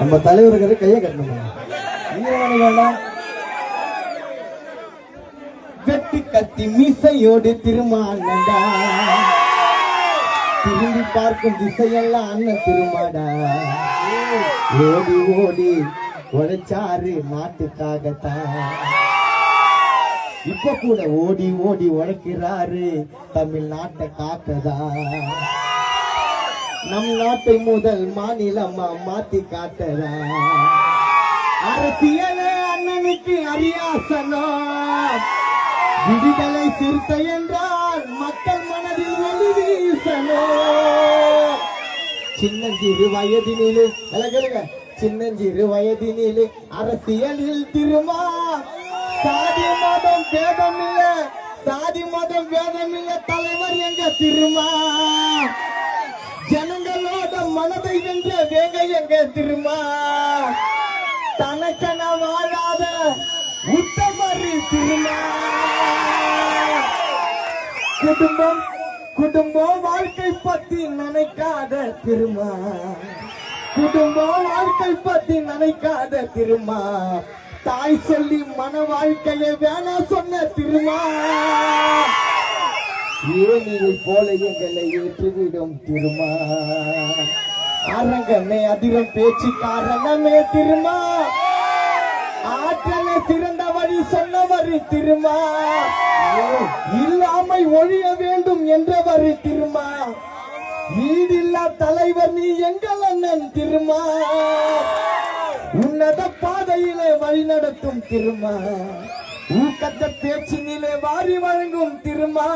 நம்ம தலைவர்கள் கையை கட்டணும். வேண்டாம். வெட்டி கத்தி மீசையோடு திருமாலண்டா, திரும்பி பார்க்கும் திசையெல்லாம் அண்ணன் திருமாடா. ஓடி ஓடி உழைச்சாரு நாட்டுக்காகத்தான், இப்ப கூட ஓடி ஓடி உழைக்கிறாரு தமிழ்நாட்டை காக்கதா. நம் நாட்டை முதல் மாநிலமா மாத்தி காட்டதா. அரசியலே அண்ணனுக்கு அரியாசனம், விடுதலை சிறுத்தை என்றால் மக்கள் மனதில் ஒளி வீசணும். சின்னஞ்சிறு வயதினிலே சின்னஞ்சிறு வயதினிலே அரசியலில் திருமா. சாதி மதம் வேதம் இல்ல, சாதி மதம் வேதம் இல்ல, தலைவர் எங்க திருமா. ஜனங்களோட மனதை வென்ற வேங்க எங்க திருமா. தனக்கென வாழாத உத்தமரி திருமா. குடும்பம் குடும்பம் வாழ்க்கை பத்தி நினைக்காத திருமா. குடும்பம் வாழ்க்கை பத்தி நினைக்காத திருமா. தாய் சொல்லி மன வாழ்க்கையை வேணா சொன்ன திருமா. ஏனியை போல எங்களை ஏற்றுவிடும் திருமா. அரங்கமே அதிரம் பேச்சு காரணமே திருமா. ஆற்றலை சிறந்த வழி சொன்னவரி திருமா. இல்லாமை ஒழிய வேண்டும் என்றவரி திருமா. ஈடில்லா தலைவர் நீ எங்கள் அண்ணன் திருமா. உன்னத பாதையிலே வழி நடத்தும் திருமா. ஊக்கத்த பேச்சினிலே வாரி வழங்கும் திருமா.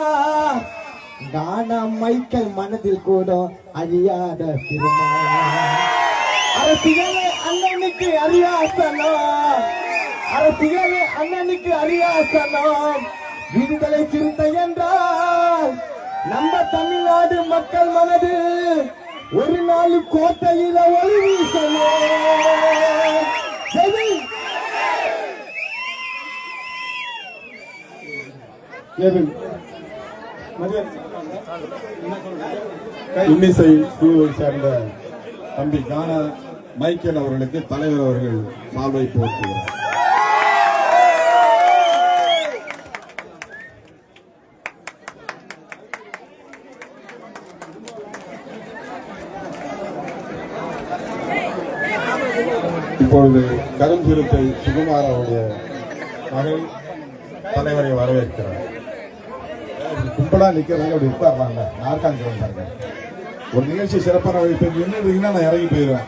கானா மைக்கேல் மனதில் கூட அழியாத திருமா. அரசியலே அண்ணனுக்கு அரியாசனம், அரசியலே அண்ணனுக்கு அரியாசனம். விடுதலை சிறுத்தை என்றால் நம்ம தமிழ்நாடு மக்கள் மனது ஒரு நாள் கோட்டையில ஒளி வீசணும். இன்னிசை குழுவை சேர்ந்த தம்பி கானா மைக்கேல் அவர்களுக்கு தலைவர் அவர்கள் சால்வை போர்த்துகிறார். இப்பொழுது கருஞ்சிறுத்தை சுகுமார் அவருடைய மகள் தலைவரை வரவேற்கிறார். கும்பலா நிக்கிறவங்க அப்படி உட்கார்றாங்க, நாற்காலி வந்தாங்க. ஒரு நிகழ்ச்சி சிறப்பான நின்றுட்டீங்கன்னா நான் இறங்கி போயிடுவேன்.